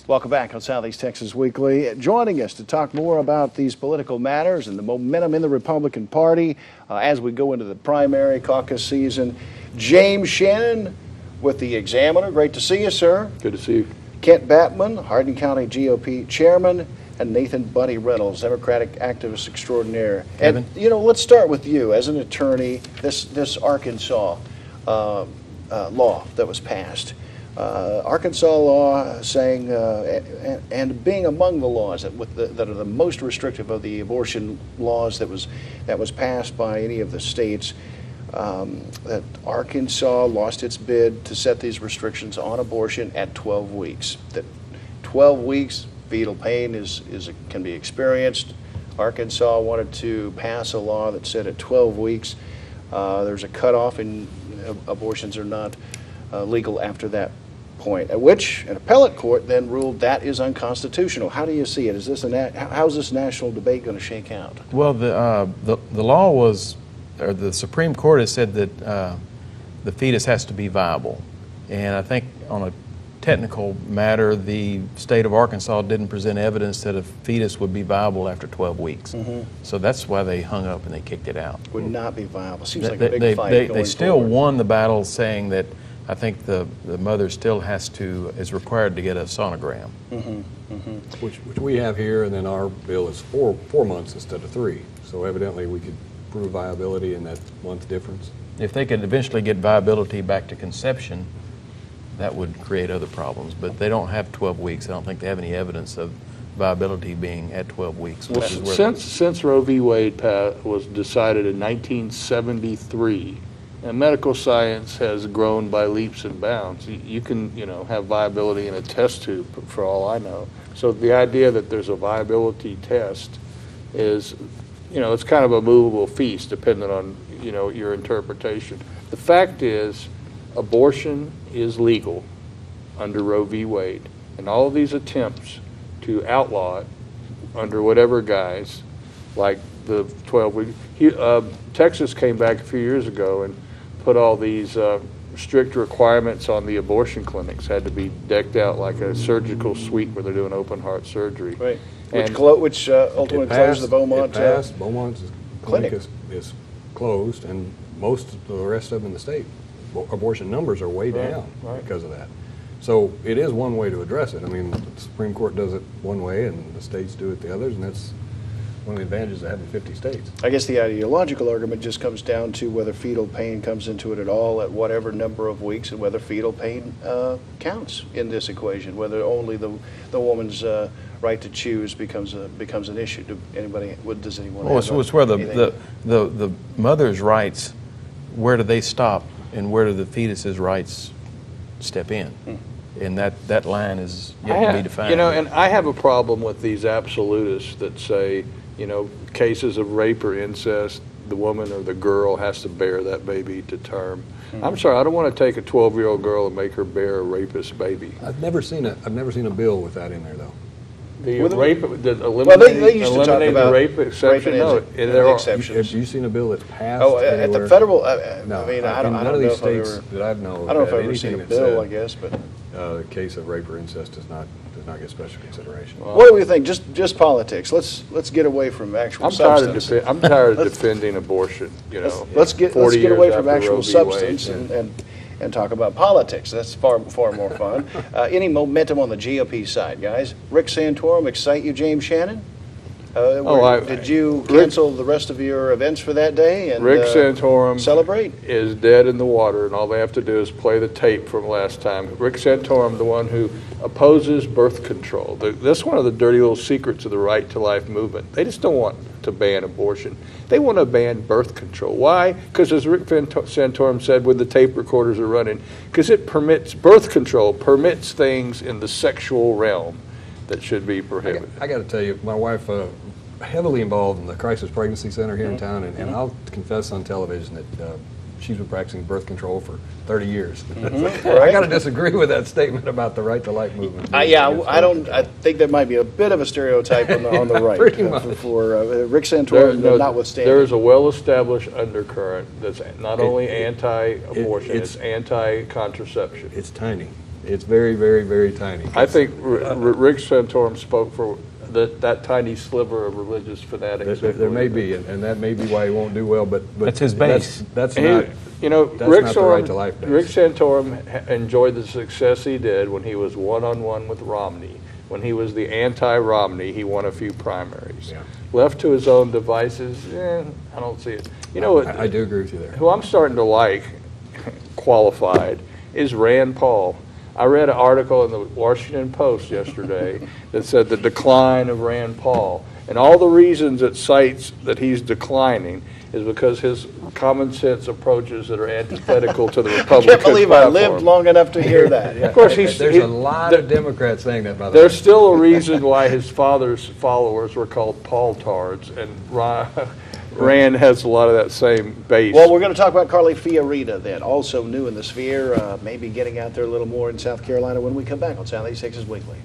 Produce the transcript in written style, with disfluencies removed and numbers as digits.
Welcome back on Southeast Texas Weekly. Joining us to talk more about these political matters and the momentum in the Republican Party as we go into the primary caucus season, James Shannon with the Examiner. Great to see you, sir. Good to see you. Kent Batman, Hardin County GOP chairman, and Nathan Buddy Reynolds, Democratic activist extraordinaire. Kevin? And, you know, let's start with you as an attorney. This Arkansas law that was passed. Arkansas law saying, and being among the laws that are the most restrictive of the abortion laws that was passed by any of the states, that Arkansas lost its bid to set these restrictions on abortion at 12 weeks. That 12 weeks, fetal pain can be experienced. Arkansas wanted to pass a law that said at 12 weeks, there's a cutoff and abortions are not legal after that point, at which an appellate court then ruled that is unconstitutional. How do you see it? How's this national debate going to shake out? Well, the law was, or the Supreme Court has said that the fetus has to be viable, and I think on a technical matter, the state of Arkansas didn't present evidence that a fetus would be viable after 12 weeks. Mm-hmm. So that's why they hung up and they kicked it out. Would not be viable. Seems like a big fight. They still won the battle, saying that I think the mother still is required to get a sonogram. Mm-hmm. Mm-hmm. Which we have here, and then our bill is four months instead of 3. So evidently we could prove viability in that month difference. If they could eventually get viability back to conception, that would create other problems. But they don't have 12 weeks. I don't think they have any evidence of viability being at 12 weeks. Well, since Roe v. Wade was decided in 1973, and medical science has grown by leaps and bounds. You can, have viability in a test tube, for all I know. So the idea that there's a viability test is, it's kind of a movable feast, depending on, your interpretation. The fact is, abortion is legal under Roe v. Wade, and all of these attempts to outlaw it under whatever guise, like the 12-week. Texas came back a few years ago and put all these strict requirements on the abortion clinics. Had to be decked out like a surgical suite where they're doing open heart surgery. Right. Which ultimately closed the Beaumont Beaumont's clinic is closed, and most of the rest of them in the state, abortion numbers are way down because of that. So it is one way to address it. I mean, the Supreme Court does it one way, and the states do it the others, and that's one of the advantages of having 50 states. I guess the ideological argument just comes down to whether fetal pain comes into it at all at whatever number of weeks, and whether fetal pain counts in this equation, whether only the woman's right to choose becomes an issue. Does anyone? Well, it's where the mother's rights, where do they stop, and where do the fetus's rights step in? And that line is yet to be defined. And I have a problem with these absolutists that say, cases of rape or incest, the woman or the girl has to bear that baby to term. I'm sorry, I don't want to take a 12-year-old girl and make her bear a rapist baby. I've never seen a bill with that in there, though. They used to talk about the rape exception. Have you seen a bill that's passed? At the federal. No, I don't none know of these if I've states that I know. I don't know if I've ever seen a bill. I guess, but the case of rape or incest does not get special consideration. What do we think? Just politics. Let's get away from actual substance. I'm tired of defending abortion. Let's get away from actual substance and talk about politics. That's far more fun. Any momentum on the GOP side, guys? Rick Santorum excite you, James Shannon? Did you cancel the rest of your events for that day and Rick Santorum celebrate? Is dead in the water, and all they have to do is play the tape from last time. Rick Santorum, the one who opposes birth control. That's one of the dirty little secrets of the Right to Life movement. They just don't want to ban abortion. They want to ban birth control. Why? Because as Rick Santorum said when the tape recorders are running, because birth control permits things in the sexual realm that should be prohibited. I got to tell you, my wife heavily involved in the Crisis Pregnancy Center here in town, and I'll confess on television that she's been practicing birth control for 30 years. I got to disagree with that statement about the Right to Life movement. I think that might be a bit of a stereotype on the right for Rick Santorum notwithstanding. There is a well-established undercurrent that's not only anti-abortion, it's anti-contraception. It's tiny. It's very, very, very tiny. I think Rick Santorum spoke for that tiny sliver of religious fanatics. There may be, and that may be why he won't do well, but. That's his base. That's And not, you know, that's Rick not the right to life base. Rick Santorum enjoyed the success he did when he was one-on-one with Romney. When he was the anti-Romney, he won a few primaries. Yeah. Left to his own devices, I don't see it. You know what? I do agree with you there. Who I'm starting to like, qualified, is Rand Paul. I read an article in the Washington Post yesterday that said the decline of Rand Paul. And all the reasons it cites that he's declining is because his common sense approaches that are antithetical to the I Republican can't believe I platform. lived long enough to hear that. Of course, There's a lot of Democrats saying that, by the way. there's still a reason why his father's followers were called Paul-tards, and Rand has a lot of that same base. Well, we're going to talk about Carly Fiorina then, also new in the sphere, maybe getting out there a little more in South Carolina when we come back on Southeast Texas Weekly.